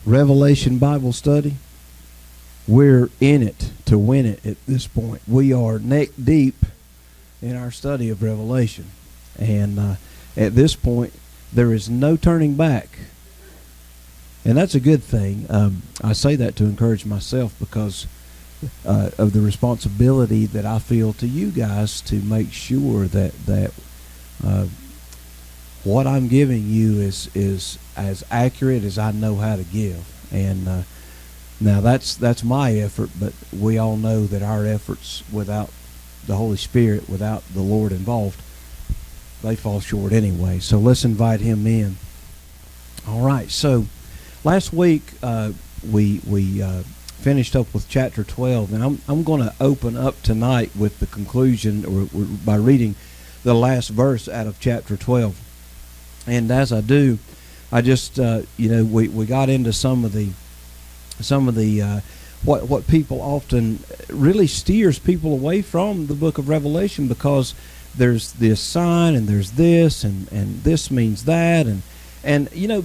Revelation Bible study. We're in it to win it at this point. We are neck deep in our study of Revelation. And at this point, there is no turning back. And that's a good thing. I say that to encourage myself because of the responsibility that I feel to you guys to make sure that what I'm giving you is as accurate as I know how to give. And now that's my effort, but we all know that our efforts without the Holy Spirit, without the Lord involved, they fall short anyway. So let's invite Him in. All right. So last week we finished up with chapter 12, and I'm going to open up tonight with the conclusion, or by reading the last verse out of chapter 12. And as I do, I just we got into some of the what people often really steers people away from the book of Revelation, because there's this sign and there's this and this means that and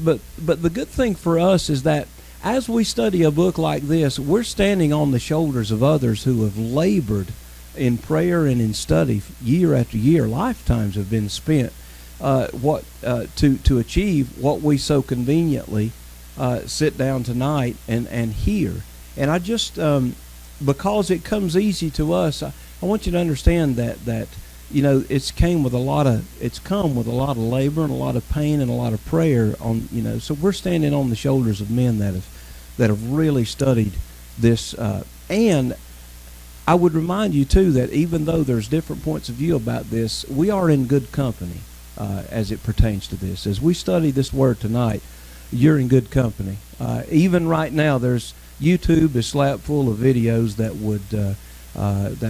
but the good thing for us is that as we study a book like this, we're standing on the shoulders of others who have labored in prayer and in study year after year. Lifetimes have been spent to achieve what we so conveniently sit down tonight and hear. And I just because it comes easy to us, I want you to understand that it's come with a lot of labor and a lot of pain and a lot of prayer on so we're standing on the shoulders of men that have really studied this, and I would remind you too that even though there's different points of view about this, we are in good company as it pertains to this. As we study this word tonight, you're in good company. Even right now, there's YouTube is slap full of videos that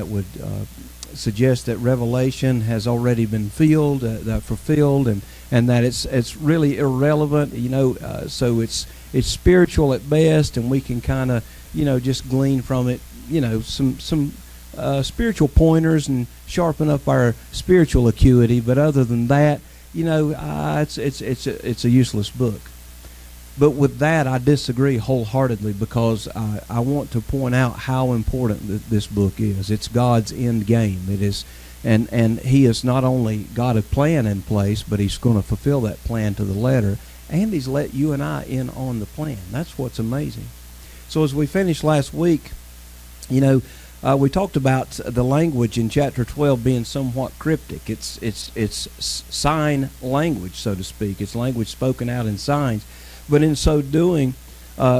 would suggest that Revelation has already been fulfilled, and that it's really irrelevant. So it's spiritual at best, and we can kind of just glean from it some spiritual pointers and sharpen up our spiritual acuity. But other than that, it's a useless book. But with that, I disagree wholeheartedly, because I want to point out how important this book is. It's God's end game. It is, and He has not only got a plan in place, but He's going to fulfill that plan to the letter, and He's let you and I in on the plan. That's what's amazing. So as we finished last week, we talked about the language in chapter 12 being somewhat cryptic. It's sign language, so to speak. It's language spoken out in signs. But in so doing,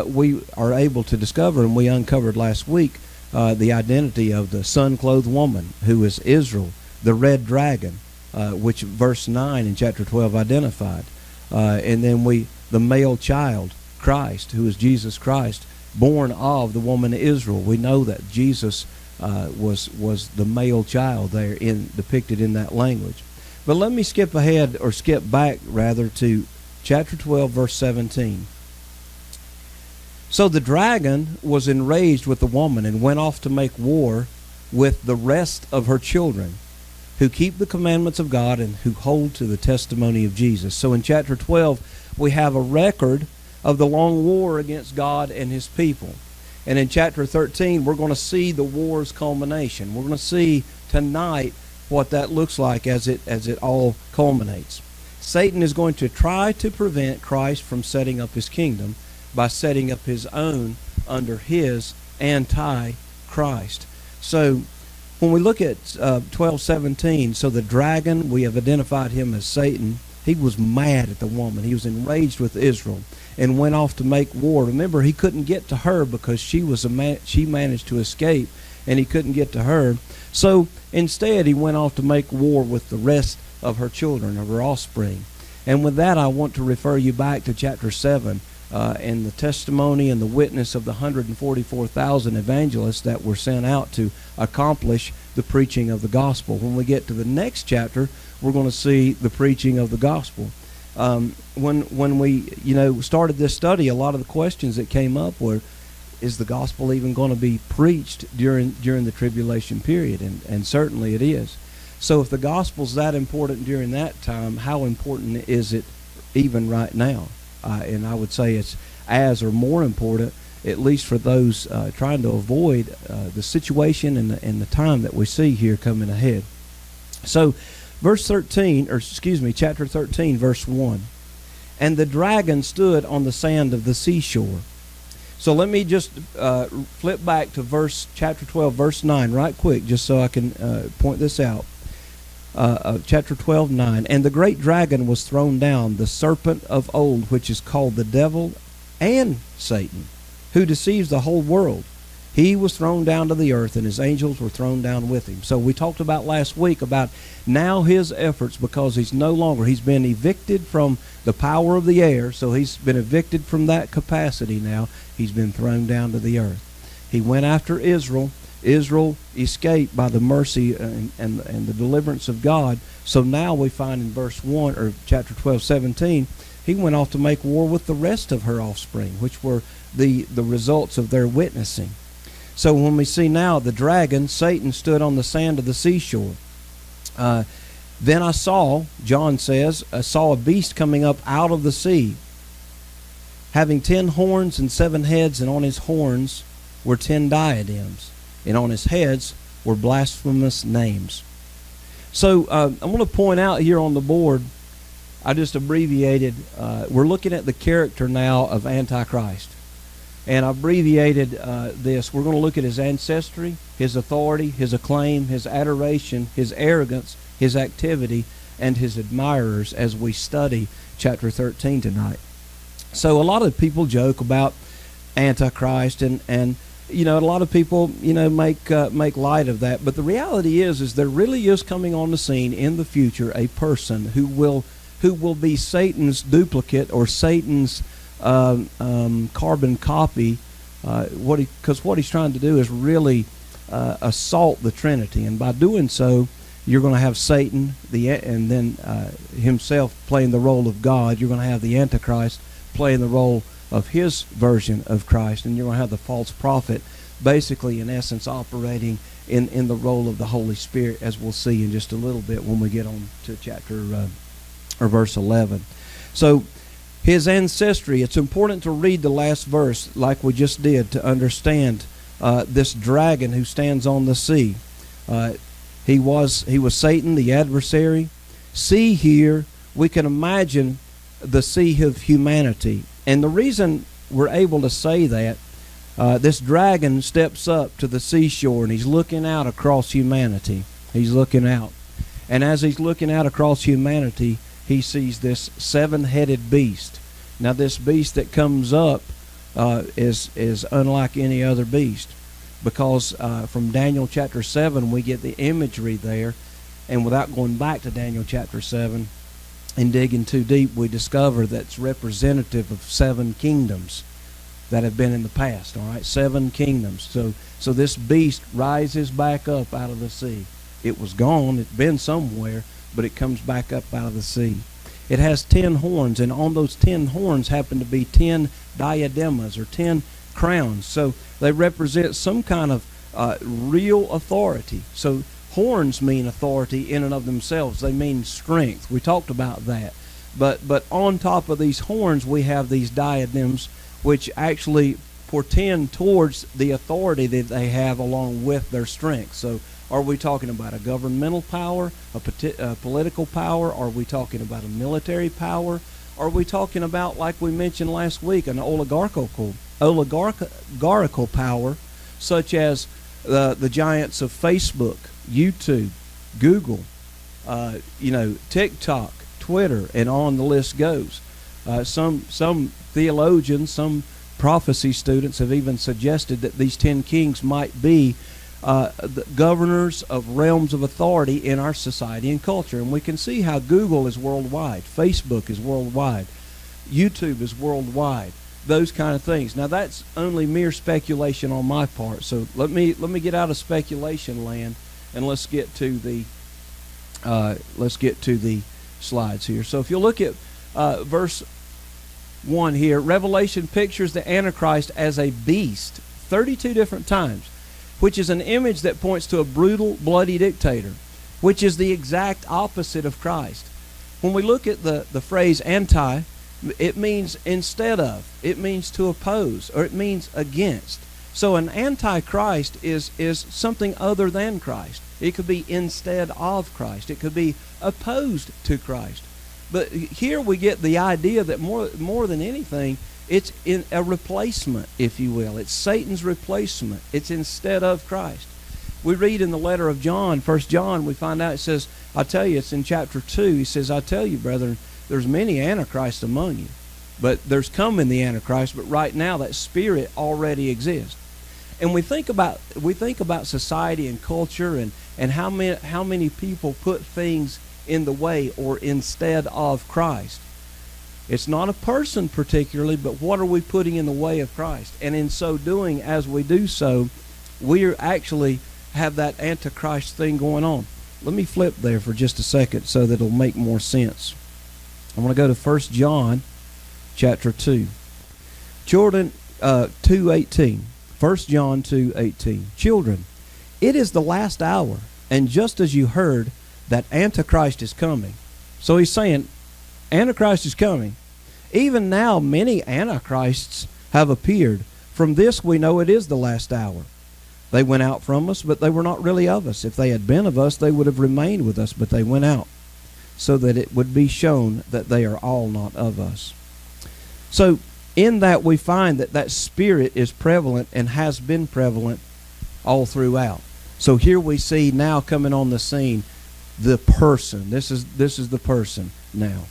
we are able to discover, and we uncovered last week, the identity of the sun-clothed woman, who is Israel, the red dragon, which verse 9 in chapter 12 identified. And then the male child, Christ, who is Jesus Christ, born of the woman Israel. We know that Jesus was the male child there depicted in that language. But let me skip back to chapter 12, verse 17. So the dragon was enraged with the woman and went off to make war with the rest of her children, who keep the commandments of God and who hold to the testimony of Jesus. So in chapter 12, we have a record of the long war against God and His people. And in chapter 13, we're going to see the war's culmination. We're going to see tonight what that looks like as it all culminates. Satan is going to try to prevent Christ from setting up his kingdom by setting up his own under his anti-Christ. So when we look at 12:17, so the dragon, we have identified him as Satan. He was mad at the woman. He was enraged with Israel and went off to make war. Remember, he couldn't get to her because she managed to escape, and he couldn't get to her. So instead, he went off to make war with the rest of her children, of her offspring. And with that, I want to refer you back to chapter 7 and the testimony and the witness of the 144,000 evangelists that were sent out to accomplish the preaching of the gospel. When we get to the next chapter, we're going to see the preaching of the gospel. When we started this study, a lot of the questions that came up were, is the gospel even going to be preached during the tribulation period? And certainly it is. So if the gospel's that important during that time, how important is it even right now? And I would say it's as or more important, at least for those trying to avoid the situation and the time that we see here coming ahead. So, chapter 13, verse 1. And the dragon stood on the sand of the seashore. So let me just flip back to chapter 12, verse 9, right quick, just so I can point this out. Chapter 12, 9. And the great dragon was thrown down, the serpent of old, which is called the devil and Satan, who deceives the whole world. He was thrown down to the earth, and his angels were thrown down with him. So we talked about last week about now his efforts, because he's been evicted from the power of the air, so he's been evicted from that capacity now. He's been thrown down to the earth. He went after Israel. Israel escaped by the mercy and the deliverance of God. So now we find in verse 1, or chapter 12, 17, he went off to make war with the rest of her offspring, which were the results of their witnessing. So when we see now the dragon, Satan, stood on the sand of the seashore. Then I saw, John says, a beast coming up out of the sea, having 10 horns and 7 heads, and on his horns were 10 diadems, and on his heads were blasphemous names. So I'm going to point out here on the board, I just abbreviated, we're looking at the character now of Antichrist. And I abbreviated this. We're going to look at his ancestry, his authority, his acclaim, his adoration, his arrogance, his activity, and his admirers as we study chapter 13 tonight. So a lot of people joke about Antichrist, and a lot of people make light of that. But the reality is there really is coming on the scene in the future a person who will be Satan's duplicate, or Satan's carbon copy, because what he's trying to do is really assault the Trinity, and by doing so, you're going to have Satan, and then himself playing the role of God. You're going to have the Antichrist playing the role of his version of Christ, and you're going to have the false prophet, basically, in essence, operating in the role of the Holy Spirit, as we'll see in just a little bit when we get on to chapter or verse 11. So, his ancestry, it's important to read the last verse like we just did to understand this dragon who stands on the sea. He was Satan, the adversary. Sea here, we can imagine the sea of humanity. And the reason we're able to say that, this dragon steps up to the seashore and he's looking out across humanity. He's looking out. And as he's looking out across humanity, he sees this 7-headed beast. Now this beast that comes up is unlike any other beast, because from Daniel chapter 7 we get the imagery there, and without going back to Daniel chapter 7 and digging too deep, we discover that's representative of 7 kingdoms that have been in the past. All right, 7 kingdoms. So this beast rises back up out of the sea. It was gone, it's been somewhere, but it comes back up out of the sea. It has 10 horns, and on those 10 horns happen to be 10 diademas, or 10 crowns. So they represent some kind of real authority. So horns mean authority in and of themselves. They mean strength. We talked about that. But on top of these horns, we have these diadems, which actually portend towards the authority that they have along with their strength. So are we talking about a governmental power, a political power? Are we talking about a military power? Are we talking about, like we mentioned last week, an oligarchical power, such as the giants of Facebook, YouTube, Google, TikTok, Twitter, and on the list goes. Some theologians, some prophecy students have even suggested that these 10 kings might be the governors of realms of authority in our society and culture. And we can see how Google is worldwide, Facebook is worldwide, YouTube is worldwide, those kind of things. Now that's only mere speculation on my part. So let me get out of speculation land, and let's get to the slides here. So if you look at verse 1 here, Revelation pictures the Antichrist as a beast 32 different times, which is an image that points to a brutal, bloody dictator, which is the exact opposite of Christ. When we look at the phrase anti, It means instead of. It means to oppose, or it means against. So an antichrist is something other than Christ. It could be instead of Christ. It could be opposed to Christ. But here we get the idea that more than anything, it's in a replacement, if you will. It's Satan's replacement. It's instead of Christ. We read in the letter of John, 1 John, we find out it says, I tell you, it's in chapter 2, he says, I tell you, brethren, there's many antichrists among you. But there's coming the Antichrist, but right now that spirit already exists. And we think about society and culture and how many people put things in the way or instead of Christ. It's not a person particularly, but what are we putting in the way of Christ? And in so doing, as we do so, we are actually have that Antichrist thing going on. Let me flip there for just a second so that it'll make more sense. I want to go to 1 John chapter 2. Children, 2:18. 1 John 2:18. Children, it is the last hour, and just as you heard that Antichrist is coming. So he's saying, Antichrist is coming. Even now many Antichrists have appeared. From this we know it is the last hour. They went out from us, but they were not really of us. If they had been of us, they would have remained with us, but they went out, so that it would be shown that they are all not of us. So in that we find that spirit is prevalent and has been prevalent all throughout. So here we see now coming on the scene the person. This is the person now.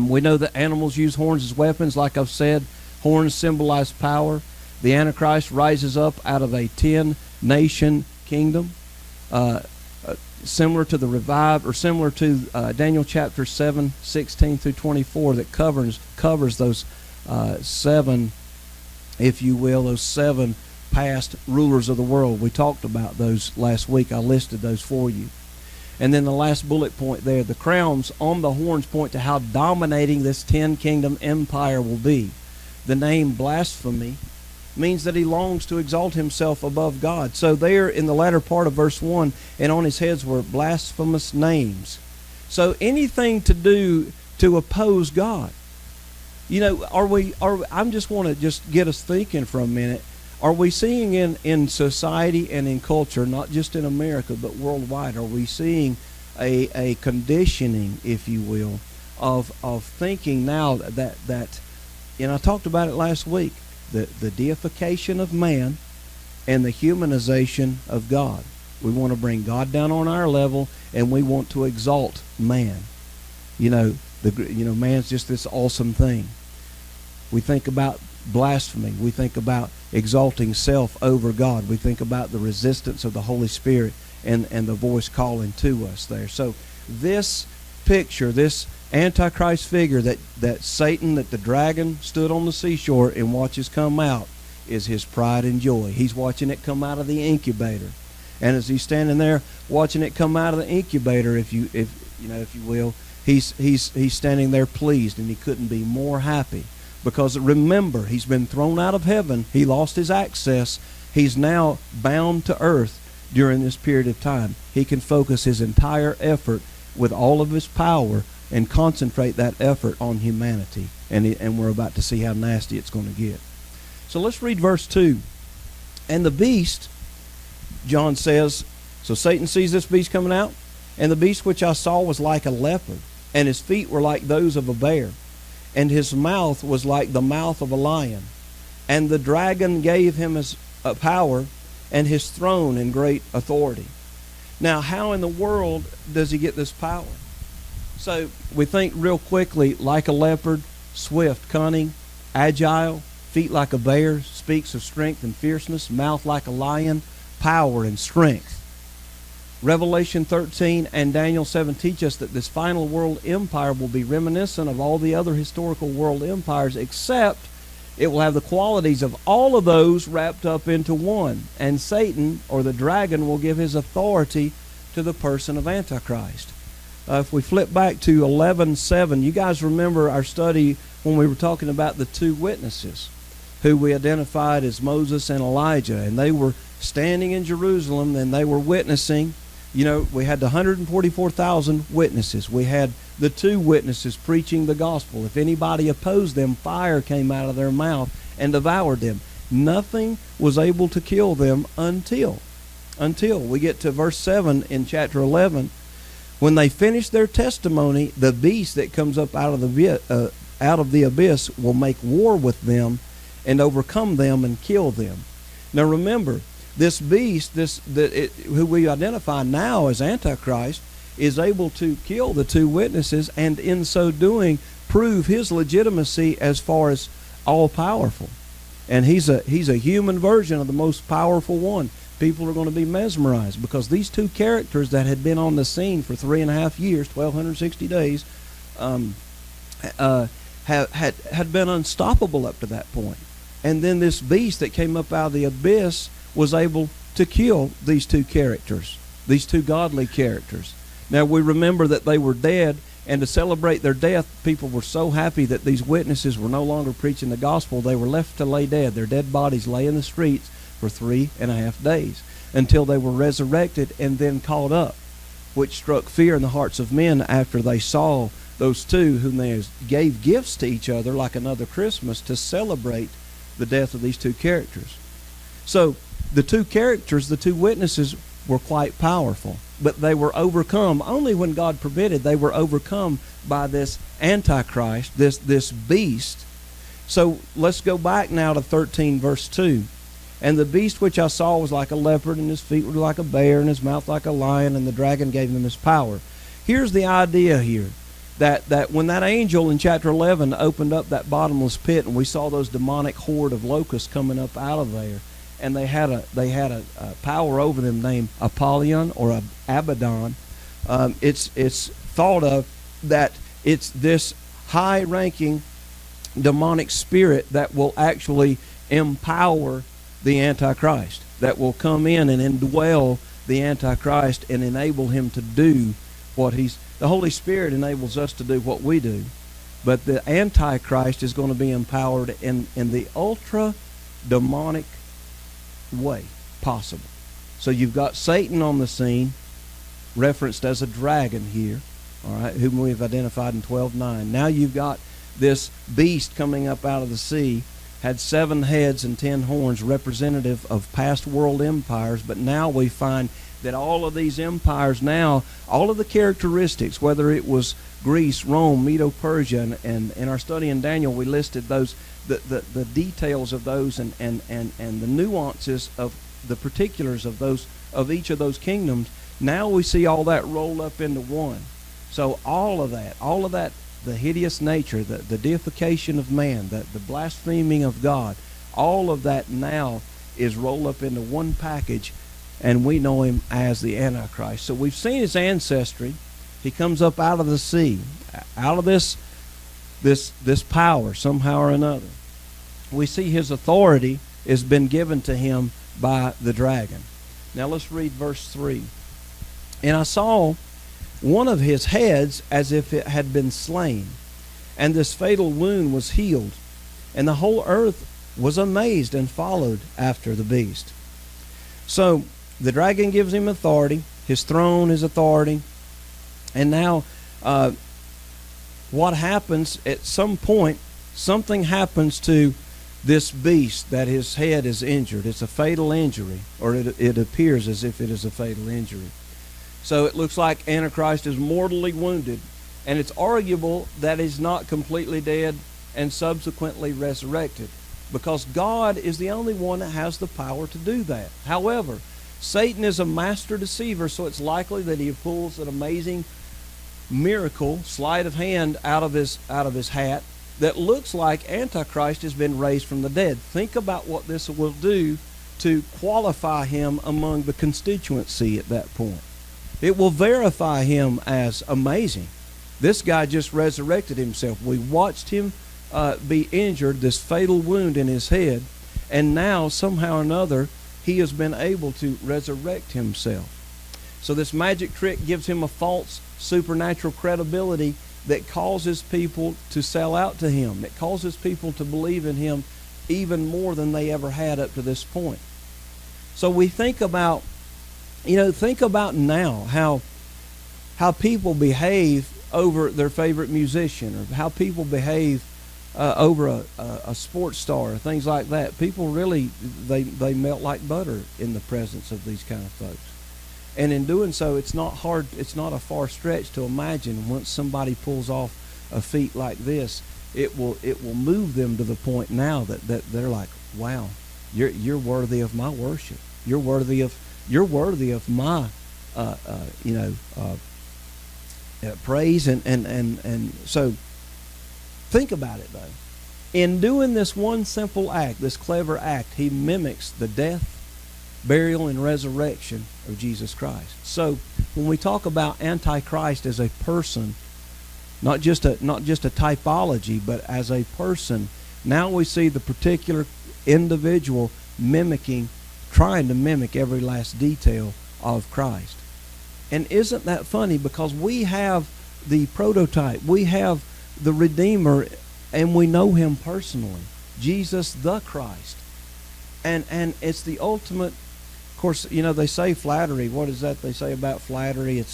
We know that animals use horns as weapons. Like I've said, horns symbolize power. The Antichrist rises up out of a 10-nation kingdom, similar to the revived, or similar to Daniel chapter 7, 16 through 24, that covers those 7, if you will, those 7 past rulers of the world. We talked about those last week. I listed those for you. And then the last bullet point there, the crowns on the horns point to how dominating this 10-kingdom empire will be. The name blasphemy means that he longs to exalt himself above God. So there in the latter part of verse 1, and on his heads were blasphemous names. So anything to do to oppose God. You know, I just want to just get us thinking for a minute. Are we seeing in society and in culture, not just in America, but worldwide, are we seeing a conditioning, if you will, of thinking now that, and I talked about it last week, the deification of man and the humanization of God. We want to bring God down on our level, and we want to exalt man. Man's just this awesome thing. We think about blasphemy. We think about exalting self over God. We think about the resistance of the Holy Spirit and the voice calling to us there. So this picture, this Antichrist figure that Satan, that the dragon stood on the seashore and watches come out, is his pride and joy. He's watching it come out of the incubator. And as he's standing there watching it come out of the incubator, if you will, he's standing there pleased, and he couldn't be more happy. Because remember, he's been thrown out of heaven. He lost his access. He's now bound to earth during this period of time. He can focus his entire effort with all of his power and concentrate that effort on humanity. And we're about to see how nasty it's going to get. So let's read verse 2. And the beast, John says, so Satan sees this beast coming out, and the beast which I saw was like a leopard, and his feet were like those of a bear, and his mouth was like the mouth of a lion. And the dragon gave him his power and his throne and great authority. Now, how in the world does he get this power? So we think real quickly, like a leopard, swift, cunning, agile, feet like a bear, speaks of strength and fierceness, mouth like a lion, power and strength. Revelation 13 and Daniel 7 teach us that this final world empire will be reminiscent of all the other historical world empires, except it will have the qualities of all of those wrapped up into one. And Satan, or the dragon, will give his authority to the person of Antichrist. If we flip back to 11:7, you guys remember our study when we were talking about the 2 witnesses who we identified as Moses and Elijah, and they were standing in Jerusalem and they were witnessing. You know, we had the 144,000 witnesses. We had the two witnesses preaching the gospel. If anybody opposed them, fire came out of their mouth and devoured them. Nothing was able to kill them until we get to verse 7 in chapter 11. When they finish their testimony, the beast that comes up out of the abyss will make war with them and overcome them and kill them. Now remember, this beast, who we identify now as Antichrist, is able to kill the two witnesses, and in so doing prove his legitimacy as far as all-powerful. And he's a human version of the most powerful one. People are going to be mesmerized because these two characters that had been on the scene for 3.5 years, 1,260 days, had been unstoppable up to that point. And then this beast that came up out of the abyss was able to kill these two characters, these two godly characters. Now we remember that they were dead, and to celebrate their death, people were so happy that these witnesses were no longer preaching the gospel. They were left to lay dead. Their dead bodies lay in the streets for 3.5 days until they were resurrected and then caught up, which struck fear in the hearts of men after they saw those two whom they gave gifts to each other like another Christmas to celebrate the death of these two characters. So the two characters, the two witnesses, were quite powerful, but they were overcome only when God permitted. They were overcome by this Antichrist, this beast. So let's go back now to 13 verse 2. And the beast which I saw was like a leopard, and his feet were like a bear, and his mouth like a lion, and the dragon gave him his power. Here's the idea here, that when that angel in chapter 11 opened up that bottomless pit, and we saw those demonic horde of locusts coming up out of there, and they had a power over them named Apollyon or Abaddon. It's thought of that it's this high-ranking demonic spirit that will actually empower the Antichrist, that will come in and indwell the Antichrist and enable him to do what the Holy Spirit enables us to do what we do. But the Antichrist is going to be empowered in the ultra demonic way possible. So you've got Satan on the scene, referenced as a dragon here, all right, whom we've identified in 12:9. Now you've got this beast coming up out of the sea, had 7 heads and 10 horns, representative of past world empires. But now we find that all of these empires now, all of the characteristics, whether it was Greece, Rome, Medo-Persia, and in our study in Daniel we listed those, the details of those and the nuances of the particulars of those, of each of those kingdoms. Now we see all that rolled up into one. So all of that, the hideous nature, the deification of man, the blaspheming of God, all of that now is rolled up into one package, and we know him as the Antichrist. So we've seen his ancestry. He comes up out of the sea, out of this power somehow or another. We see his authority has been given to him by the dragon. Now let's read verse 3. And I saw one of his heads as if it had been slain, and this fatal wound was healed, and the whole earth was amazed and followed after the beast. So the dragon gives him authority, his throne, his authority, and now what happens at some point, something happens to this beast that his head is injured. It's a fatal injury, or it appears as if it is a fatal injury. So it looks like Antichrist is mortally wounded, and it's arguable that he's not completely dead and subsequently resurrected, because God is the only one that has the power to do that. However, Satan is a master deceiver, so it's likely that he pulls an amazing miracle, sleight of hand out of his hat, that looks like Antichrist has been raised from the dead. Think about what this will do to qualify him among the constituency at that point. It will verify him as amazing. This guy just resurrected himself. We watched him be injured, this fatal wound in his head, and now somehow or another he has been able to resurrect himself. So this magic trick gives him a false supernatural credibility that causes people to sell out to him. It causes people to believe in him even more than they ever had up to this point. So we think about now how people behave over their favorite musician, or how people behave over a sports star, or things like that. People really, they melt like butter in the presence of these kind of folks. And in doing so, it's not a far stretch to imagine once somebody pulls off a feat like this, it will move them to the point now that they're like, wow, you're worthy of my worship. You're worthy of my praise, and so think about it though. In doing this one simple act, this clever act, he mimics the death, burial, and resurrection of Jesus Christ. So when we talk about Antichrist as a person, not just a typology, but as a person, now we see the particular individual trying to mimic every last detail of Christ. And isn't that funny? Because we have the prototype, we have the Redeemer, and we know him personally, Jesus the Christ. And it's the ultimate. Of course, they say flattery. What is that they say about flattery?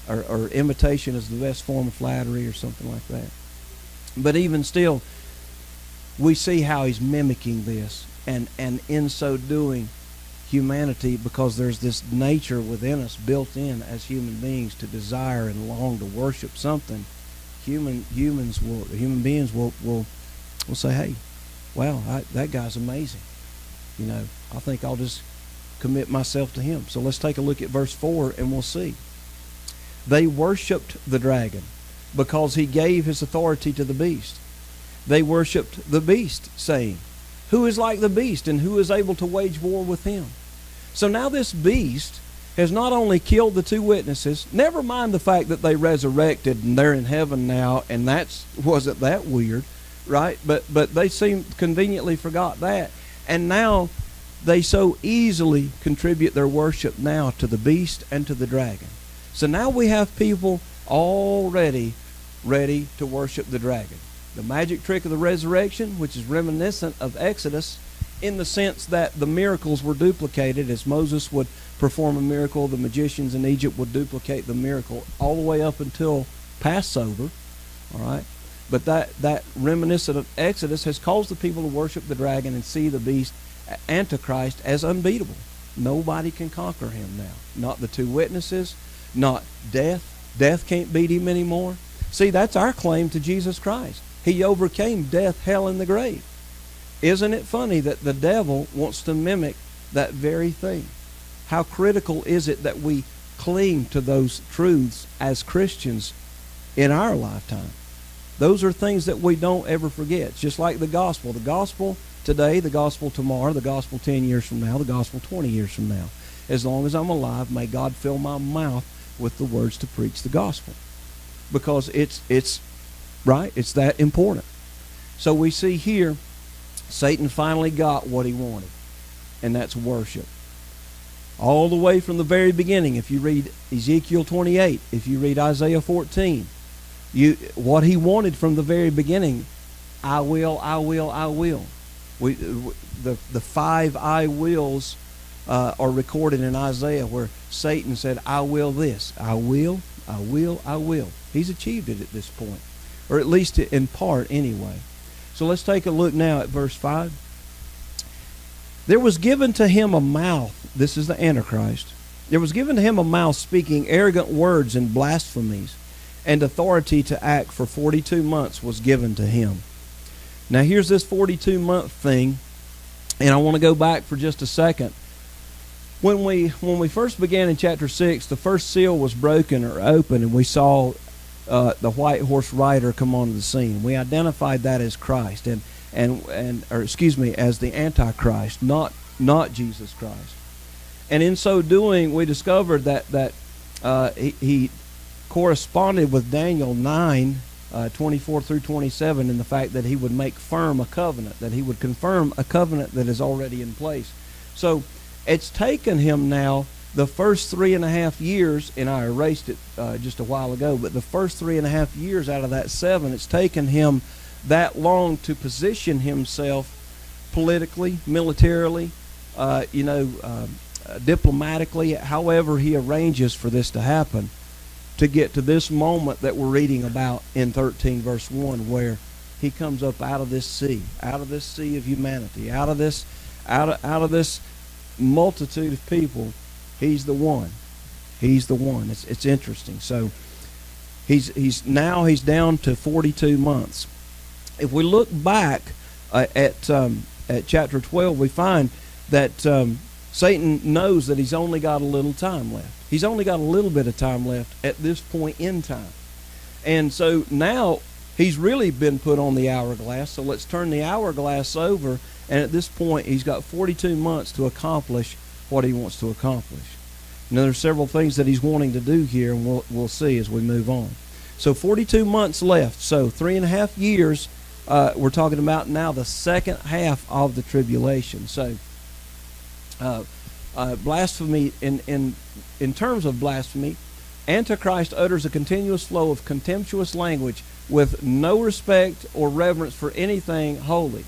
Or imitation is the best form of flattery, or something like that. But even still, we see how he's mimicking this, and in so doing, humanity, because there's this nature within us built in as human beings to desire and long to worship something. Human beings will say, hey, wow, that guy's amazing. I think I'll just commit myself to him. So let's take a look at verse 4 and we'll see. They worshipped the dragon because he gave his authority to the beast. They worshipped the beast, saying, who is like the beast, and who is able to wage war with him? So now this beast has not only killed the two witnesses, never mind the fact that they resurrected and they're in heaven now, and wasn't that weird, right? But they seem conveniently forgot that. And now they so easily contribute their worship now to the beast and to the dragon. So now we have people already ready to worship the dragon. The magic trick of the resurrection, which is reminiscent of Exodus, in the sense that the miracles were duplicated. As Moses would perform a miracle, the magicians in Egypt would duplicate the miracle all the way up until Passover. All right, but that reminiscent of Exodus has caused the people to worship the dragon and see the beast, Antichrist, as unbeatable. Nobody can conquer him now. Not the two witnesses, not death. Death can't beat him anymore. See, that's our claim to Jesus Christ. He overcame death, hell, and the grave. Isn't it funny that the devil wants to mimic that very thing? How critical is it that we cling to those truths as Christians in our lifetime? Those are things that we don't ever forget. It's just like the gospel. The gospel today, the gospel tomorrow, the gospel 10 years from now, the gospel 20 years from now. As long as I'm alive, may God fill my mouth with the words to preach the gospel. Because it's right, it's that important. So we see here, Satan finally got what he wanted, and that's worship. All the way from the very beginning, if you read Ezekiel 28, if you read Isaiah 14, what he wanted from the very beginning, I will, I will, I will. The 5 I wills are recorded in Isaiah, where Satan said, I will this, I will, I will, I will. He's achieved it at this point, or at least in part anyway. So let's take a look now at verse 5. There was given to him a mouth. This is the Antichrist. There was given to him a mouth speaking arrogant words and blasphemies, and authority to act for 42 months was given to him. Now here's this 42-month thing, and I want to go back for just a second. When we first began in chapter 6, the first seal was broken or open, and we saw the white horse rider come onto the scene. We identified that as Christ, as the Antichrist, not Jesus Christ. And in so doing, we discovered that he corresponded with Daniel 9, 24 through 27, in the fact that he would make firm a covenant, that he would confirm a covenant that is already in place. So it's taken him now the first 3.5 years, and I erased it just a while ago, but the first 3.5 years out of that 7, it's taken him that long to position himself politically, militarily, diplomatically, however he arranges for this to happen. to get to this moment that we're reading about in 13 verse 1, where he comes up out of this sea of humanity, out of this multitude of people. He's the one. It's interesting. So he's down to 42 months. If we look back at chapter 12, we find that Satan knows that he's only got a little time left. He's only got a little bit of time left at this point in time. And so now he's really been put on the hourglass. So let's turn the hourglass over. And at this point, he's got 42 months to accomplish what he wants to accomplish. Now, there's several things that he's wanting to do here, and we'll see as we move on. So 42 months left. So 3.5 years. We're talking about now the second half of the tribulation. So blasphemy, in terms of blasphemy, Antichrist utters a continuous flow of contemptuous language with no respect or reverence for anything holy.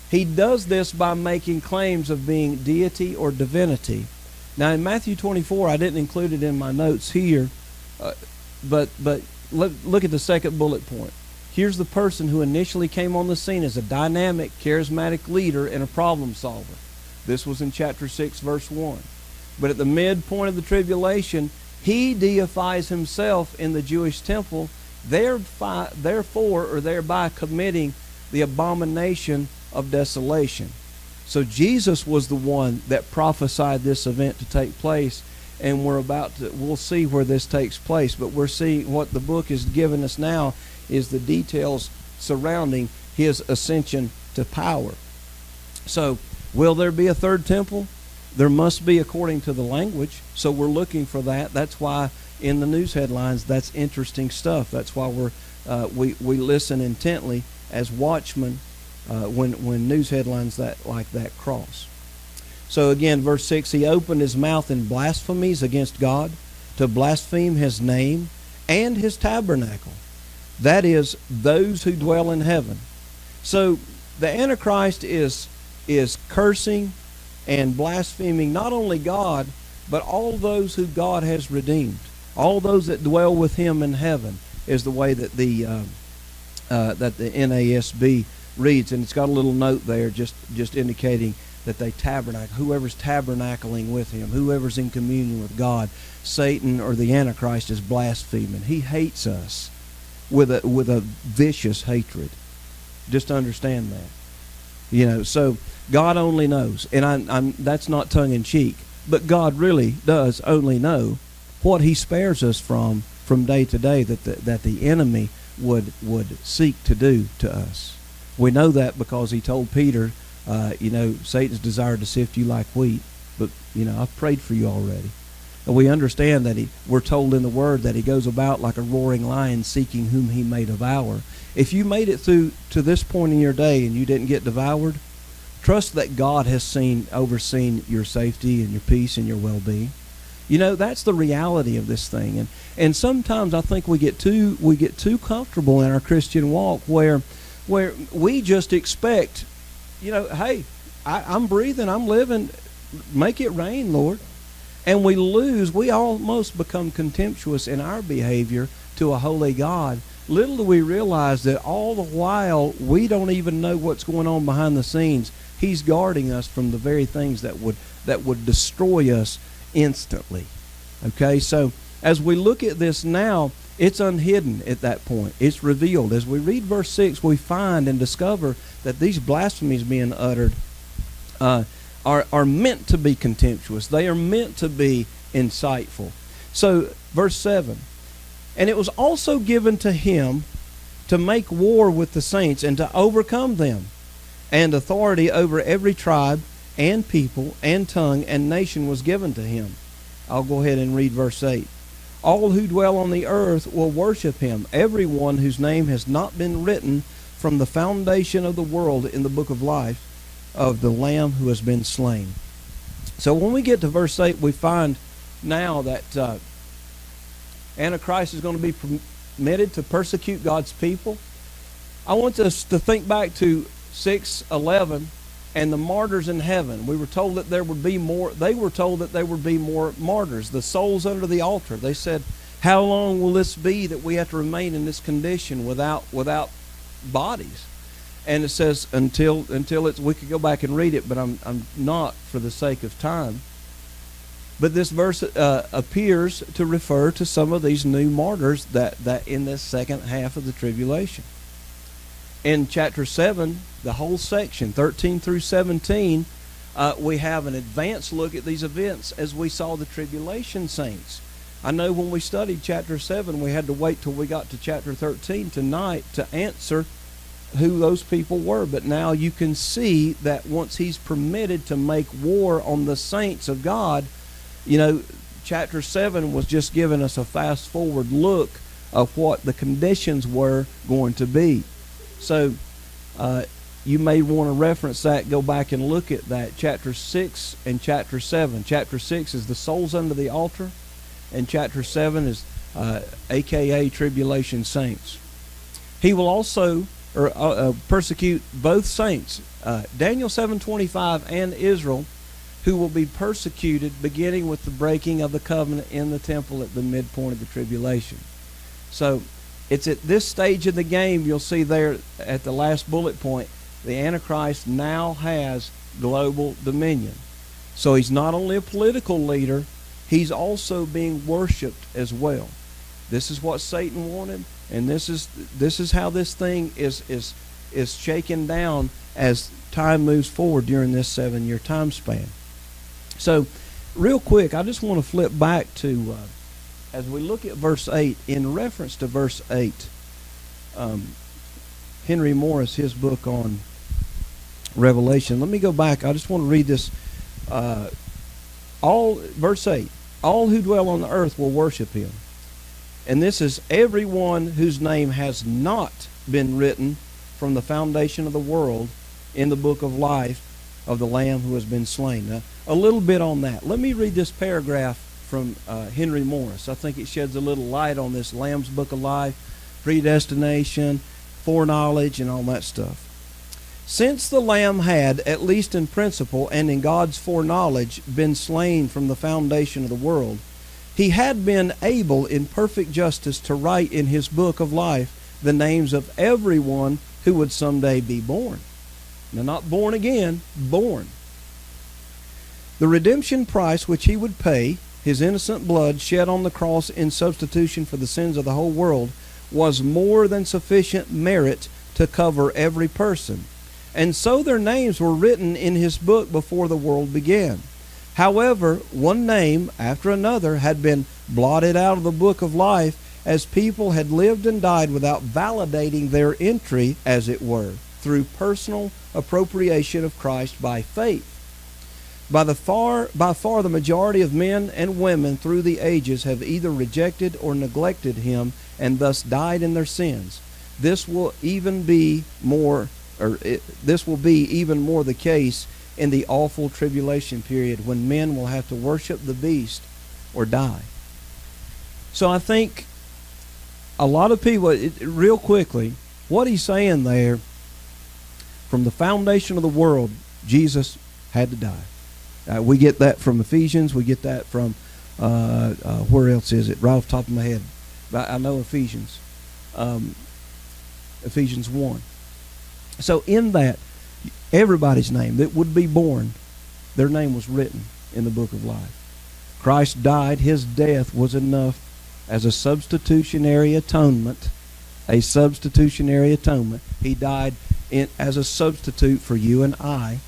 He does this by making claims of being deity or divinity. Now in Matthew 24, I didn't include it in my notes here, but look at the second bullet point. Here's the person who initially came on the scene as a dynamic, charismatic leader and a problem solver. This was in chapter 6, verse 1. But at the midpoint of the tribulation, he deifies himself in the Jewish temple, thereby committing the abomination of desolation. So Jesus was the one that prophesied this event to take place, and we'll see where this takes place. But we're seeing what the book is giving us now is the details surrounding his ascension to power. So, will there be a third temple? There must be, according to the language. So we're looking for that. That's why in the news headlines, that's interesting stuff. That's why we listen intently as watchmen when news headlines like that cross. So again, verse 6, he opened his mouth in blasphemies against God, to blaspheme his name and his tabernacle. That is, those who dwell in heaven. So the Antichrist is cursing and blaspheming not only God, but all those who God has redeemed. All those that dwell with him in heaven is the way that the NASB reads. And it's got a little note there just indicating that they tabernacle. Whoever's tabernacling with him, whoever's in communion with God, Satan or the Antichrist is blaspheming. He hates us with a vicious hatred. Just understand that. So God only knows, and I'm that's not tongue in cheek, but God really does only know what he spares us from day to day that the enemy would seek to do to us. We know that because he told Peter, Satan's desired to sift you like wheat, but I've prayed for you already. And we understand that we're told in the Word that he goes about like a roaring lion seeking whom he may devour. If you made it through to this point in your day and you didn't get devoured, trust that God has overseen your safety and your peace and your well-being. That's the reality of this thing. And sometimes I think we get too comfortable in our Christian walk where we just expect, hey, I'm breathing, I'm living, make it rain, Lord. And we almost become contemptuous in our behavior to a holy God. Little do we realize that all the while we don't even know what's going on behind the scenes. He's guarding us from the very things that would destroy us instantly. Okay, so as we look at this now, it's unhidden at that point. It's revealed. As we read verse 6, we find and discover that these blasphemies being uttered are meant to be contemptuous. They are meant to be insightful. So, verse 7, and it was also given to him to make war with the saints and to overcome them, and authority over every tribe and people and tongue and nation was given to him. I'll go ahead and read verse 8. All who dwell on the earth will worship him, everyone whose name has not been written from the foundation of the world in the book of life of the Lamb who has been slain. So when we get to verse 8, we find now that Antichrist is going to be permitted to persecute God's people. I want us to think back to 6:11 and the martyrs in heaven. We were told that there would be more. They were told that there would be more martyrs, the souls under the altar. They said, How long will this be that we have to remain in this condition without bodies? And it says until it's. We could go back and read it, but I'm not for the sake of time. But this verse appears to refer to some of these new martyrs that in this second half of the tribulation. In chapter 7, the whole section, 13 through 17, we have an advanced look at these events as we saw the tribulation saints. I know when we studied chapter 7, we had to wait till we got to chapter 13 tonight to answer who those people were. But now you can see that once he's permitted to make war on the saints of God, chapter 7 was just giving us a fast forward look of what the conditions were going to be. So you may want to reference that, go back and look at that, chapter 6 and chapter 7. Chapter 6 is the souls under the altar, and chapter 7 is a.k.a. tribulation saints. He will also persecute both saints, Daniel 7:25 and Israel, who will be persecuted beginning with the breaking of the covenant in the temple at the midpoint of the tribulation. So it's at this stage of the game, you'll see there at the last bullet point, the Antichrist now has global dominion. So he's not only a political leader, he's also being worshipped as well. This is what Satan wanted, and this is how this thing is shaken down as time moves forward during this 7-year time span. So, real quick, I just want to flip back to, as we look at verse 8, in reference to verse 8, Henry Morris, his book on Revelation. Let me go back. I just want to read this. Verse 8, all who dwell on the earth will worship him. And this is everyone whose name has not been written from the foundation of the world in the book of life of the Lamb who has been slain. Now, a little bit on that. Let me read this paragraph from Henry Morris. I think it sheds a little light on this Lamb's Book of Life, predestination, foreknowledge, and all that stuff. Since the Lamb had, at least in principle and in God's foreknowledge, been slain from the foundation of the world, he had been able in perfect justice to write in his book of life the names of everyone who would someday be born. Now, not born again, born. The redemption price which he would pay, his innocent blood shed on the cross in substitution for the sins of the whole world, was more than sufficient merit to cover every person. And so their names were written in his book before the world began. However, one name after another had been blotted out of the book of life as people had lived and died without validating their entry, as it were, through personal appropriation of Christ by faith. By far the majority of men and women through the ages have either rejected or neglected him and thus died in their sins. This will be even more the case in the awful tribulation period when men will have to worship the beast or die. So I think a lot of people, real quickly, what he's saying there, from the foundation of the world, Jesus had to die. We get that from Ephesians. We get that from, where else is it? Right off the top of my head. I know Ephesians. Ephesians 1. So in that, everybody's name that would be born, their name was written in the book of life. Christ died. His death was enough as a substitutionary atonement. A substitutionary atonement. He died as a substitute for you and I.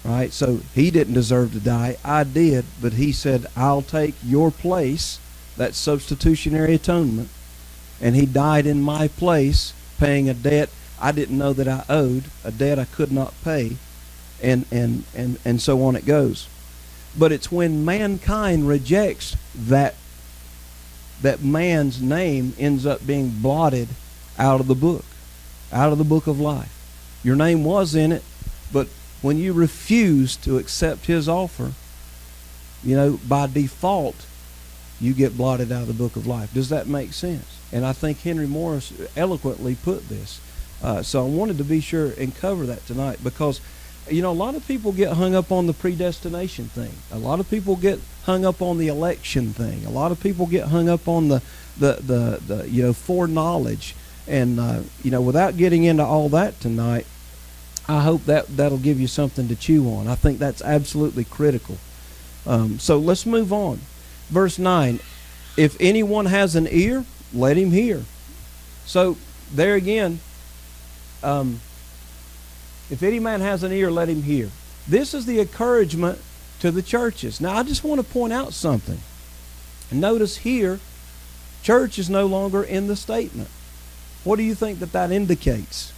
Right? So he didn't deserve to die. I did. But he said, I'll take your place, that substitutionary atonement. And he died in my place, paying a debt I didn't know that I owed, a debt I could not pay, and so on it goes. But it's when mankind rejects that man's name ends up being blotted out of the book of life. Your name was in it, but when you refuse to accept his offer, by default, you get blotted out of the book of life. Does that make sense? And I think Henry Morris eloquently put this. So I wanted to be sure and cover that tonight, because You know, a lot of people get hung up on the predestination thing. A lot of people get hung up on the election thing. A lot of people get hung up on the foreknowledge. And, without getting into all that tonight, I hope that'll give you something to chew on. I think that's absolutely critical. So let's move on. Verse 9, if anyone has an ear, let him hear. So there again, if any man has an ear, let him hear. This is the encouragement to the churches. Now, I just want to point out something. Notice here, church is no longer in the statement. What do you think that indicates?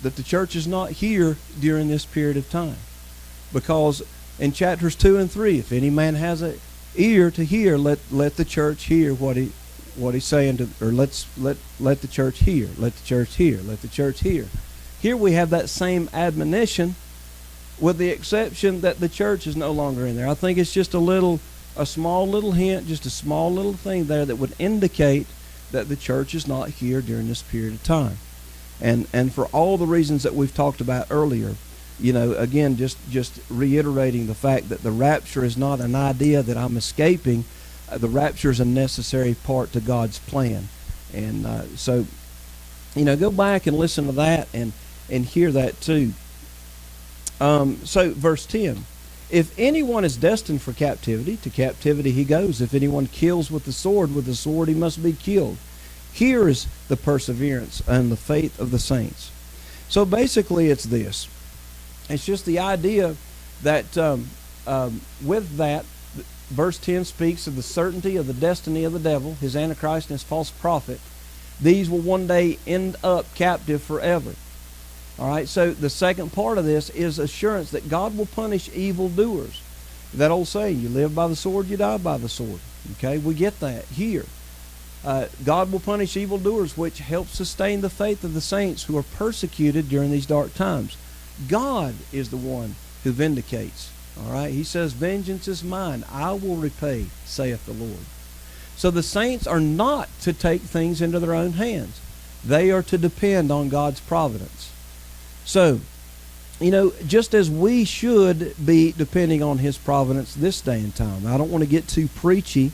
That the church is not here during this period of time. Because in chapters 2 and 3, if any man has an ear to hear, let the church hear what he's saying, or let the church hear, let the church hear, let the church hear. Here we have that same admonition, with the exception that the church is no longer in there. I think it's just a small little hint, just a small little thing there that would indicate that the church is not here during this period of time. And for all the reasons that we've talked about earlier, again, just reiterating the fact that the rapture is not an idea that I'm escaping. The rapture is a necessary part to God's plan. And so go back and listen to that and hear that too. So verse 10, if anyone is destined for captivity, to captivity he goes. If anyone kills with the sword he must be killed. Here is the perseverance and the faith of the saints. So basically it's this. It's just the idea that with that, verse 10 speaks of the certainty of the destiny of the devil, his antichrist and his false prophet. These will one day end up captive forever. All right, so the second part of this is assurance that God will punish evildoers. That old saying, you live by the sword, you die by the sword. Okay, we get that here. God will punish evildoers, which helps sustain the faith of the saints who are persecuted during these dark times. God is the one who vindicates. All right, he says, vengeance is mine, I will repay, saith the Lord. So the saints are not to take things into their own hands. They are to depend on God's providence. So, just as we should be depending on his providence this day and time. I don't want to get too preachy,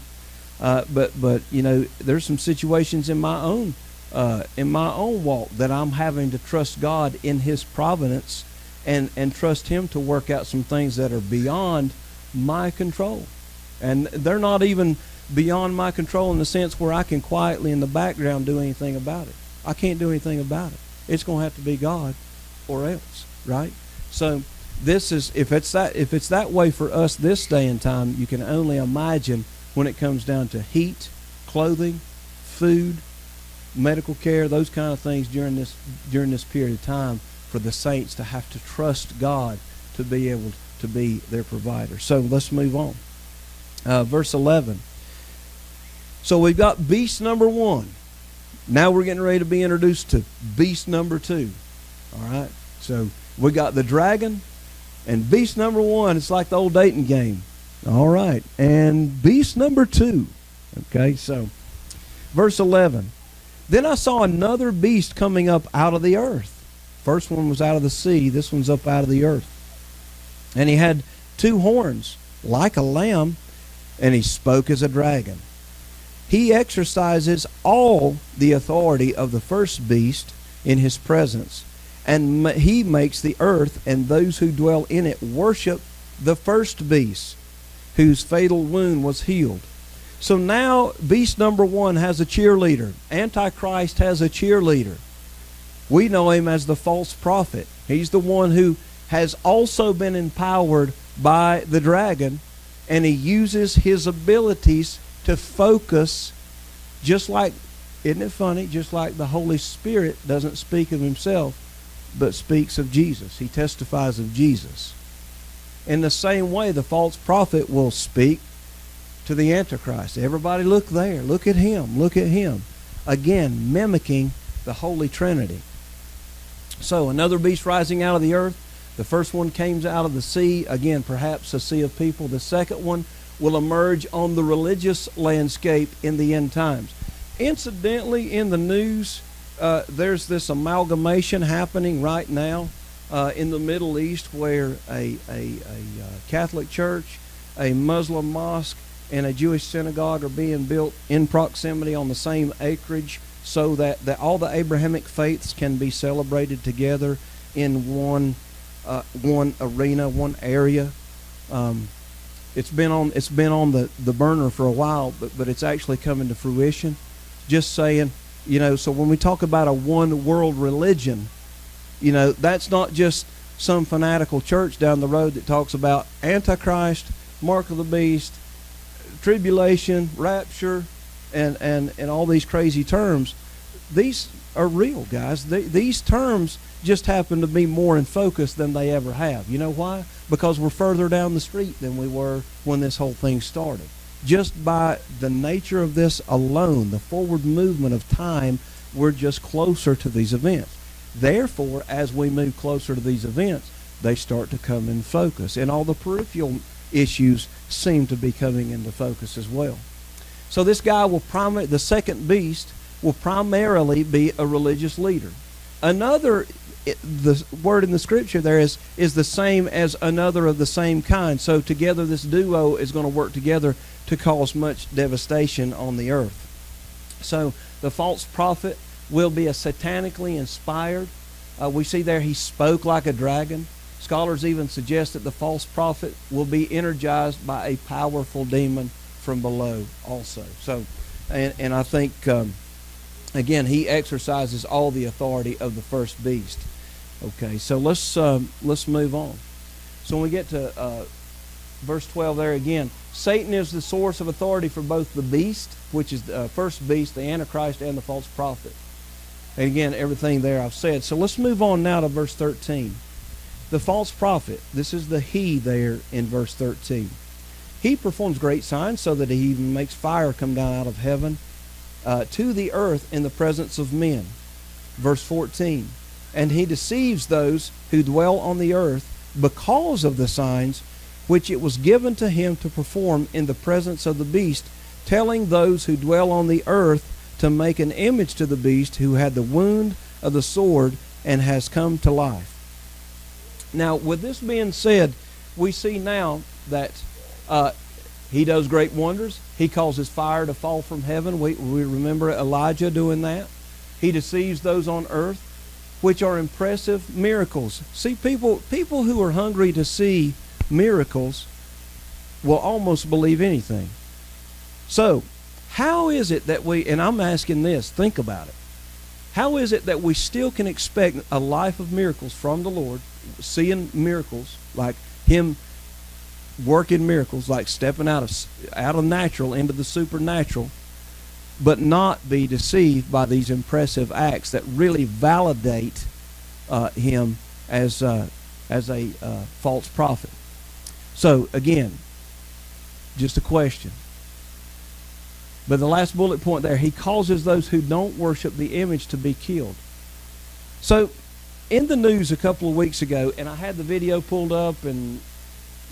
but there's some situations in my own walk that I'm having to trust God in his providence and trust him to work out some things that are beyond my control. And they're not even beyond my control in the sense where I can quietly in the background do anything about it. I can't do anything about it. It's going to have to be God or else, right? So this is, if it's that way for us this day and time, you can only imagine when it comes down to heat, clothing, food, medical care, those kind of things during this period of time, for the saints to have to trust God to be able to be their provider. So let's move on. Verse 11. So we've got beast number 1. Now we're getting ready to be introduced to beast number 2. All right. So we got the dragon and beast number 1. It's like the old dating game. All right. And beast number 2. Okay. So verse 11. Then I saw another beast coming up out of the earth. First one was out of the sea. This one's up out of the earth. And he had 2 horns like a lamb, and he spoke as a dragon. He exercises all the authority of the first beast in his presence, and he makes the earth and those who dwell in it worship the first beast, whose fatal wound was healed. So now beast number 1 has a cheerleader. Antichrist has a cheerleader. We know him as the false prophet. He's the one who has also been empowered by the dragon, and he uses his abilities to focus, just like, isn't it funny, just like the Holy Spirit doesn't speak of himself, but speaks of Jesus. He testifies of Jesus. In the same way, the false prophet will speak to the Antichrist. Everybody look there. Look at him. Look at him. Again, mimicking the Holy Trinity. So another beast rising out of the earth. The first one came out of the sea. Again, perhaps a sea of people. The second one will emerge on the religious landscape in the end times. Incidentally, in the news, there's this amalgamation happening right now in the Middle East where a Catholic church, a Muslim mosque, and a Jewish synagogue are being built in proximity on the same acreage so that all the Abrahamic faiths can be celebrated together in one arena, one area. It's been on the burner for a while, but it's actually coming to fruition. Just saying, so when we talk about a one world religion, that's not just some fanatical church down the road that talks about antichrist, mark of the beast, tribulation, rapture, and all these crazy terms. These are real, guys. These terms just happen to be more in focus than they ever have. You know why? Because we're further down the street than we were when this whole thing started. Just by the nature of this alone, the forward movement of time, we're just closer to these events. Therefore, as we move closer to these events, they start to come in focus. And all the peripheral issues seem to be coming into focus as well. So this guy the second beast will primarily be a religious leader. The word in the scripture there is the same as another of the same kind. So together this duo is going to work together to cause much devastation on the earth. So the false prophet will be a satanically inspired. We see there he spoke like a dragon. Scholars even suggest that the false prophet will be energized by a powerful demon from below also. So, and I think, again, he exercises all the authority of the first beast. Okay, so let's move on. So when we get to verse 12 there again, Satan is the source of authority for both the beast, which is the first beast, the antichrist, and the false prophet. And again, everything there I've said. So let's move on now to verse 13. The false prophet, this is the he there in verse 13. He performs great signs so that he even makes fire come down out of heaven to the earth in the presence of men. Verse 14. And he deceives those who dwell on the earth because of the signs which it was given to him to perform in the presence of the beast, telling those who dwell on the earth to make an image to the beast who had the wound of the sword and has come to life. Now, with this being said, we see now that he does great wonders. He causes fire to fall from heaven. We remember Elijah doing that. He deceives those on earth, which are impressive miracles. See, people who are hungry to see miracles will almost believe anything. So, how is it that and I'm asking this, think about it. How is it that we still can expect a life of miracles from the Lord, seeing miracles, like him working miracles, like stepping out of natural into the supernatural, but not be deceived by these impressive acts that really validate him as a false prophet? So again, just a question. But the last bullet point there, he causes those who don't worship the image to be killed. So in the news a couple of weeks ago, and I had the video pulled up, and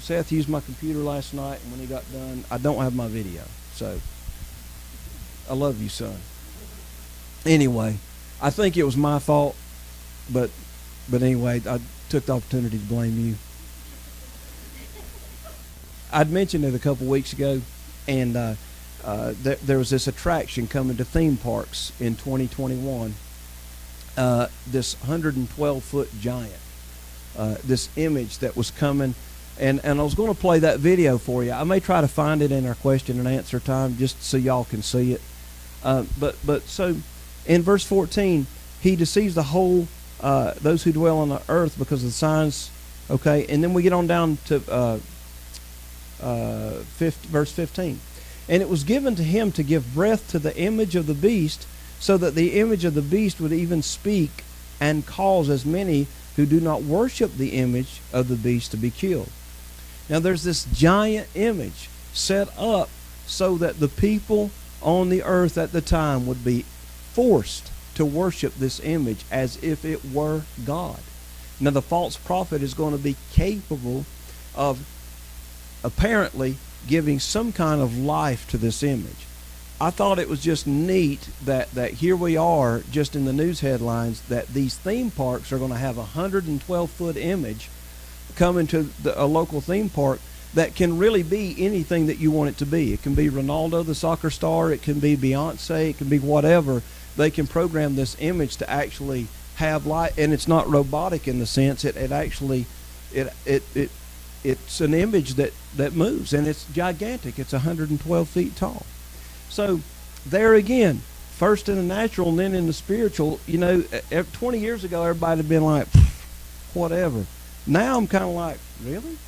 Seth used my computer last night, and when he got done, I don't have my video. So I love you, son. Anyway, I think it was my fault, but anyway, I took the opportunity to blame you. I'd mentioned it a couple weeks ago, and there was this attraction coming to theme parks in 2021. This 112-foot giant, this image that was coming, and I was going to play that video for you. I may try to find it in our question and answer time just so y'all can see it. But so in verse 14, he deceives the whole those who dwell on the earth because of the signs. Okay, and then we get on down to verse 15. And it was given to him to give breath to the image of the beast, so that the image of the beast would even speak and cause as many who do not worship the image of the beast to be killed. Now there's this giant image set up so that the people on the earth at the time would be forced to worship this image as if it were God. Now the false prophet is going to be capable of apparently giving some kind of life to this image. I thought it was just neat that here we are, just in the news headlines, that these theme parks are going to have a 112-foot image coming to a local theme park that can really be anything that you want it to be. It can be Ronaldo, the soccer star. It can be Beyonce. It can be whatever. They can program this image to actually have light, and it's not robotic in the sense. It's an image that moves, and it's gigantic. It's 112 feet tall. So there again, first in the natural and then in the spiritual. 20 years ago, everybody had been like, whatever. Now I'm kind of like, really?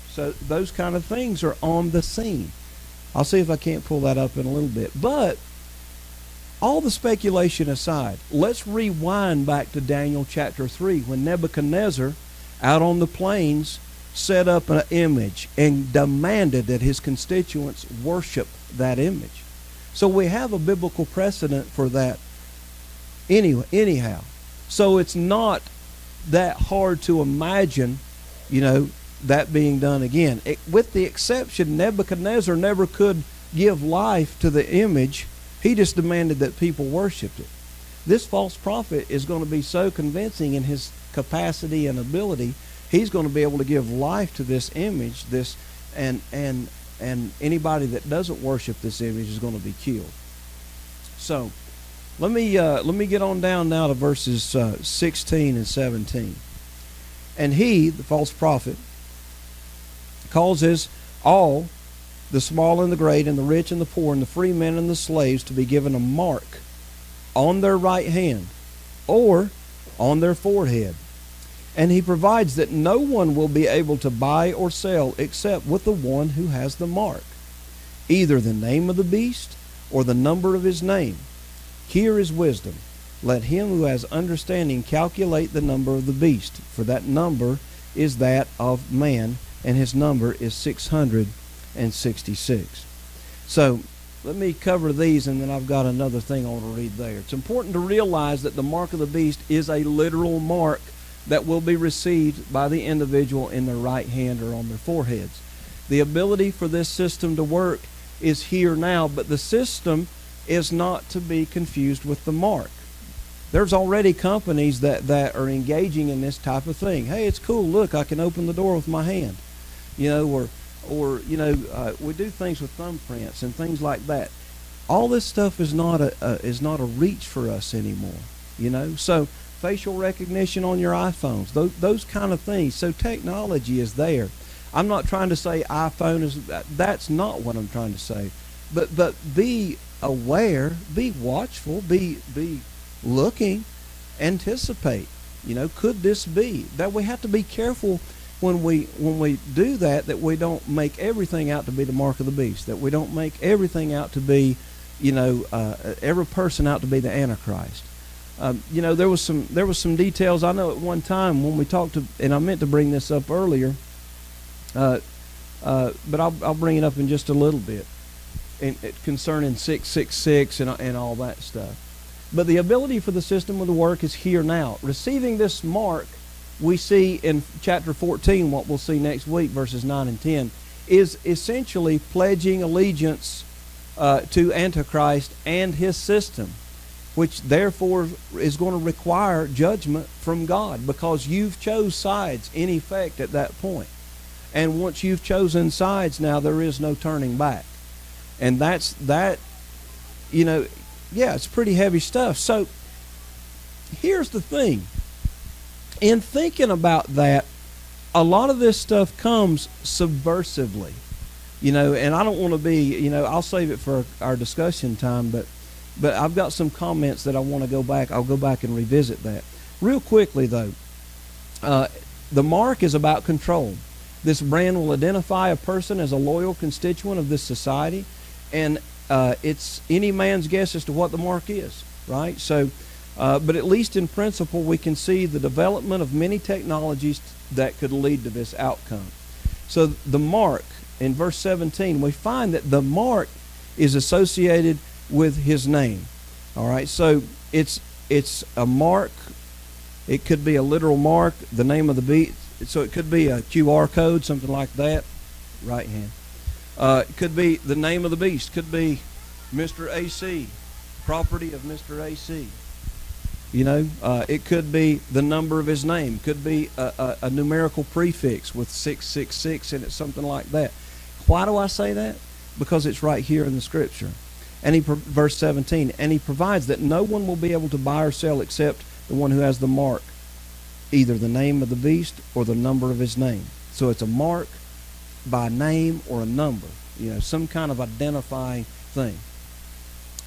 So those kind of things are on the scene. I'll see if I can't pull that up in a little bit. But all the speculation aside, let's rewind back to Daniel chapter 3 when Nebuchadnezzar, out on the plains, set up an image and demanded that his constituents worship that image. So we have a biblical precedent for that anyhow. So it's not that hard to imagine, that being done again. With the exception, Nebuchadnezzar never could give life to the image. He just demanded that people worshiped it. This false prophet is going to be so convincing in his capacity and ability. He's going to be able to give life to this image, and anybody that doesn't worship this image is going to be killed. So, let me get on down now to verses 16 and 17. And he, the false prophet, causes all, the small and the great, and the rich and the poor, and the free men and the slaves, to be given a mark on their right hand or on their forehead. And he provides that no one will be able to buy or sell except with the one who has the mark, either the name of the beast or the number of his name. Here is wisdom. Let him who has understanding calculate the number of the beast, for that number is that of man, and his number is 666. So let me cover these, and then I've got another thing I want to read there. It's important to realize that the mark of the beast is a literal mark that will be received by the individual in their right hand or on their foreheads. The ability for this system to work is here now, but the system is not to be confused with the mark. There's already companies that are engaging in this type of thing. Hey, it's cool. Look, I can open the door with my hand. We do things with thumbprints and things like that. All this stuff is not a reach for us anymore. So facial recognition on your iPhones, those kind of things. So technology is there. I'm not trying to say iPhone is. That's not what I'm trying to say. But be aware, be watchful, be looking, anticipate. Could this be that? We have to be careful when we do that we don't make everything out to be the mark of the beast, that we don't make everything out to be every person out to be the antichrist. There was some details. I know at one time when we talked to, and I meant to bring this up earlier, but I'll bring it up in just a little bit, concerning 666 and all that stuff. But the ability for the system of the work is here now. Receiving this mark, we see in chapter 14, what we'll see next week, verses 9 and 10, is essentially pledging allegiance to Antichrist and his system, which therefore is going to require judgment from God, because you've chose sides in effect at that point. And once you've chosen sides, now there is no turning back. And it's pretty heavy stuff. So here's the thing. In thinking about that, a lot of this stuff comes subversively. And I don't want to be, I'll save it for our discussion time, but I've got some comments that I want to go back. I'll go back and revisit that. Real quickly, though, the mark is about control. This brand will identify a person as a loyal constituent of this society, and it's any man's guess as to what the mark is, right? So, but at least in principle, we can see the development of many technologies that could lead to this outcome. So the mark, in verse 17, we find that the mark is associated with his name. All right, so it's a mark. It could be a literal mark, the name of the beast. So it could be a QR code, something like that. Right hand. It could be the name of the beast. Could be Mr. AC, property of Mr. AC. You know, it could be the number of his name. Could be a numerical prefix with 666 in it, something like that. Why do I say that? Because it's right here in the Scripture. And verse 17, and he provides that no one will be able to buy or sell except the one who has the mark, either the name of the beast or the number of his name. So it's a mark by name or a number, you know, some kind of identifying thing.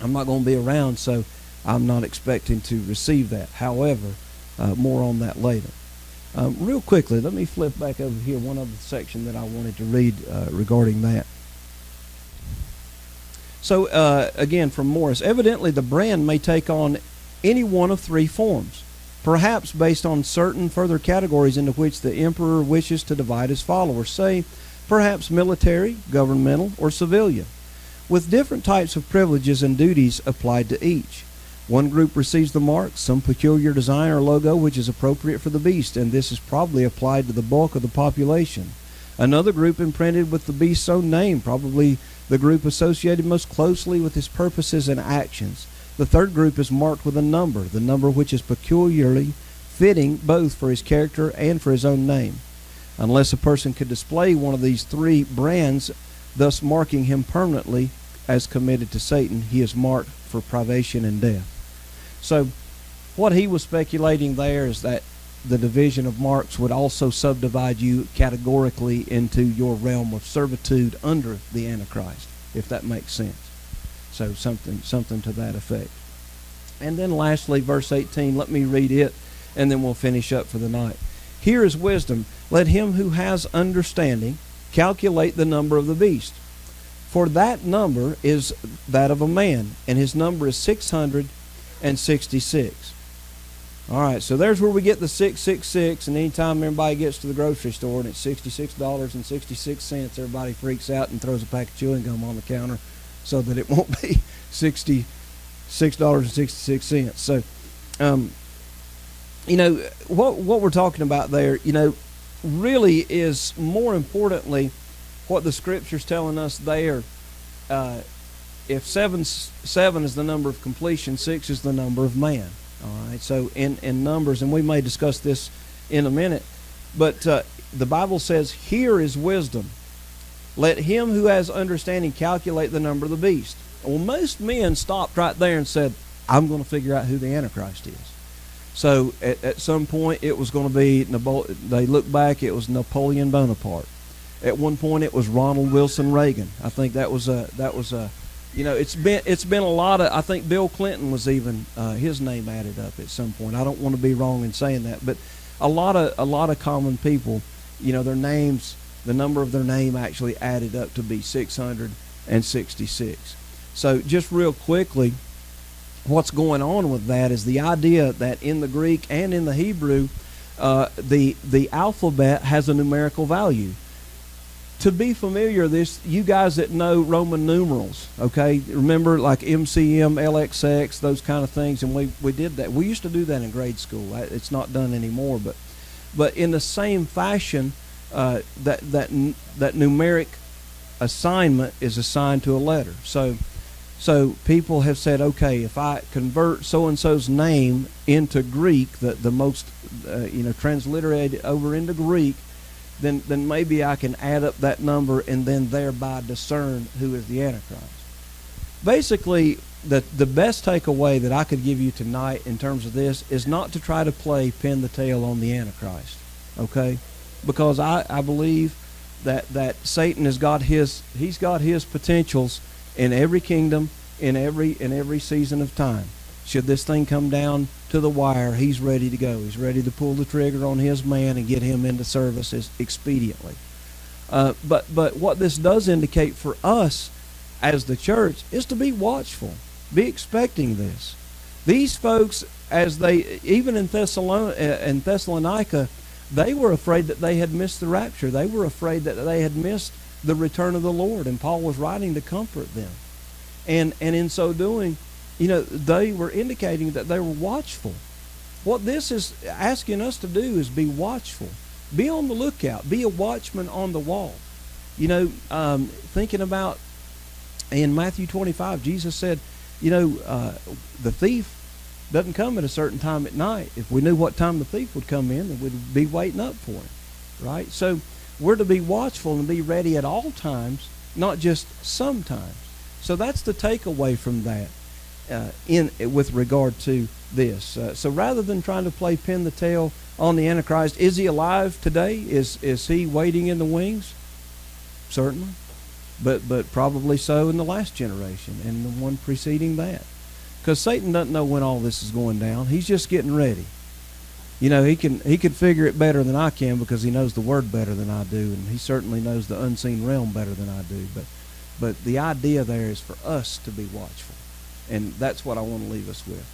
I'm not going to be around, so I'm not expecting to receive that. However, more on that later. Real quickly, let me flip back over here, one other section that I wanted to read regarding that. So, again, from Morris, evidently the brand may take on any one of three forms, perhaps based on certain further categories into which the emperor wishes to divide his followers, say, perhaps military, governmental, or civilian, with different types of privileges and duties applied to each. One group receives the mark, some peculiar design or logo which is appropriate for the beast, and this is probably applied to the bulk of the population. Another group imprinted with the beast's own name, probably the group associated most closely with his purposes and actions. The third group is marked with a number, the number which is peculiarly fitting both for his character and for his own name. Unless a person could display one of these three brands, thus marking him permanently as committed to Satan, he is marked for privation and death. So what he was speculating there is that the division of marks would also subdivide you categorically into your realm of servitude under the Antichrist, if that makes sense. So something to that effect. And then lastly, verse 18, let me read it, and then we'll finish up for the night. Here is wisdom. Let him who has understanding calculate the number of the beast. For that number is that of a man, and his number is 666. All right, so there's where we get the 666, and anytime everybody gets to the grocery store and it's $66.66, everybody freaks out and throws a pack of chewing gum on the counter so that it won't be $66.66. So, you know, what we're talking about there, you know, really is more importantly what the Scripture's telling us there. If 7 is the number of completion, 6 is the number of man. All right, so in Numbers, and we may discuss this in a minute, but the Bible says, here is wisdom. Let him who has understanding calculate the number of the beast. Well, most men stopped right there and said, I'm going to figure out who the Antichrist is. So at some point it was going to be, they looked back, it was Napoleon Bonaparte. At one point it was Ronald Wilson Reagan. I think that was a you know, it's been a lot of, I think Bill Clinton was even his name added up at some point. I don't want to be wrong in saying that, but a lot of common people, you know, their names, the number of their name actually added up to be 666. So just real quickly, what's going on with that is the idea that in the Greek and in the Hebrew, the alphabet has a numerical value. To be familiar, you guys that know Roman numerals, okay, remember like MCM, LXX, those kind of things, and we did that. We used to do that in grade school. It's not done anymore, but in the same fashion, that numeric assignment is assigned to a letter. So people have said, okay, if I convert so and so's name into Greek, the most transliterated over into Greek, then maybe I can add up that number and then thereby discern who is the Antichrist. Basically, the best takeaway that I could give you tonight in terms of this is not to try to play pin the tail on the Antichrist, okay? Because I believe that Satan has got his potentials in every kingdom, in every season of time. Should this thing come down to the wire, he's ready to go. He's ready to pull the trigger on his man and get him into service expediently. But what this does indicate for us as the church is to be watchful, be expecting this. These folks, even in Thessalonica, they were afraid that they had missed the rapture. They were afraid that they had missed the return of the Lord, and Paul was writing to comfort them. And in so doing, you know, they were indicating that they were watchful. What this is asking us to do is be watchful. Be on the lookout. Be a watchman on the wall. You know, thinking about In Matthew 25, Jesus said, the thief doesn't come at a certain time at night. If we knew what time the thief would come in, then we'd be waiting up for him, right? So we're to be watchful and be ready at all times, not just sometimes. So that's the takeaway from that with regard to this. So rather than trying to play pin the tail on the Antichrist, is he alive today? Is he waiting in the wings? Certainly. But probably so in the last generation and the one preceding that. Because Satan doesn't know when all this is going down. He's just getting ready. He could figure it better than I can because he knows the Word better than I do, and he certainly knows the unseen realm better than I do. But the idea there is for us to be watchful, and that's what I want to leave us with.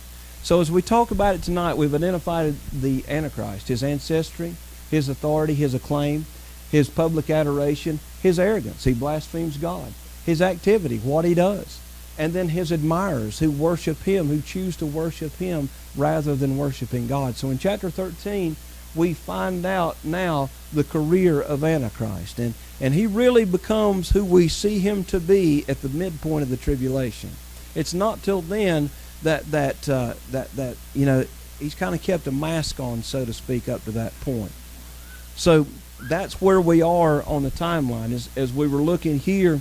So as we talk about it tonight, we've identified the Antichrist, his ancestry, his authority, his acclaim, his public adoration, his arrogance. He blasphemes God. His activity, what he does. And then his admirers who worship him, who choose to worship him rather than worshiping God. So in chapter 13, we find out now the career of Antichrist. And he really becomes who we see him to be at the midpoint of the tribulation. It's not till then that he's kind of kept a mask on, so to speak, up to that point. So that's where we are on the timeline. As we were looking here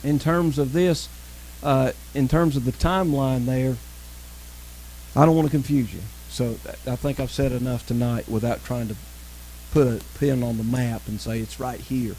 in terms of this, in terms of the timeline there, I don't want to confuse you. So I think I've said enough tonight without trying to put a pin on the map and say it's right here.